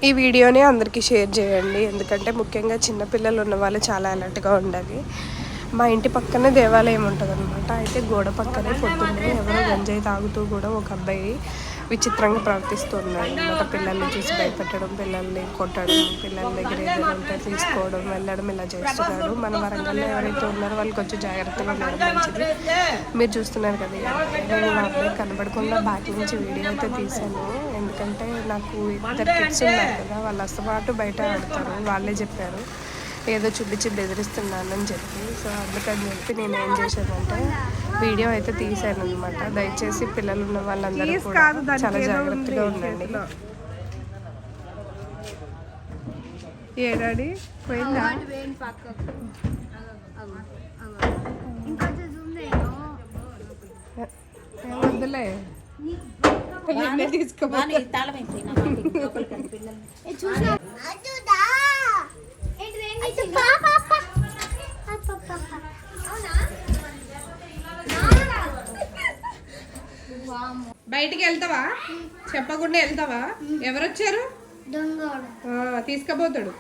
ఈ వీడియోని అందరికీ షేర్ చేయండి, ఎందుకంటే ముఖ్యంగా చిన్నపిల్లలు ఉన్న వాళ్ళు చాలా అలర్ట్గా ఉండాలి. మా ఇంటి పక్కనే దేవాలయం ఉంటుంది అనమాట. అయితే గోడ పక్కనే పొద్దున్నే ఎవరో గంజాయి తాగుతూ కూడా ఒక అబ్బాయి విచిత్రంగా ప్రవర్తిస్తున్నాడు అనమాట. పిల్లల్ని చూసి భయపెట్టడం, పిల్లల్ని కొట్టడం, పిల్లల దగ్గర ఏదైనా ఉంటే తీసుకోవడం, వెళ్ళడం ఇలా చేస్తున్నాడు. మన వరంగల్లో ఎవరైతే ఉన్నారో వాళ్ళు కొంచెం జాగ్రత్తగా ఉండడం మంచిది. మీరు చూస్తున్నారు కదా, నేను మా అబ్బాయి కనబడకుండా బ్యాక్ నుంచి వీడియో అయితే తీశాను. ఎందుకంటే నాకు 2 కిడ్స్ ఉన్నారు కదా, వాళ్ళు అసలు బయట ఆడతారు. వాళ్ళే చెప్పారు ఏదో చూపించి బెదిరిస్తున్నానని చెప్పి. సో అందుకని చెప్పి నేను ఏం చేశానంటే వీడియో అయితే తీసాను అనమాట. దయచేసి పిల్లలు ఉన్న వాళ్ళందరూ కూడా చాలా జాగ్రత్తగా ఉండండి. ఏడాడి పోయిందా? వద్దులే తీసుకో. బయటికి వెళ్తావా? చెప్పకుండా వెళ్తావా? ఎవరొచ్చారు? తీసుకుపోతాడు.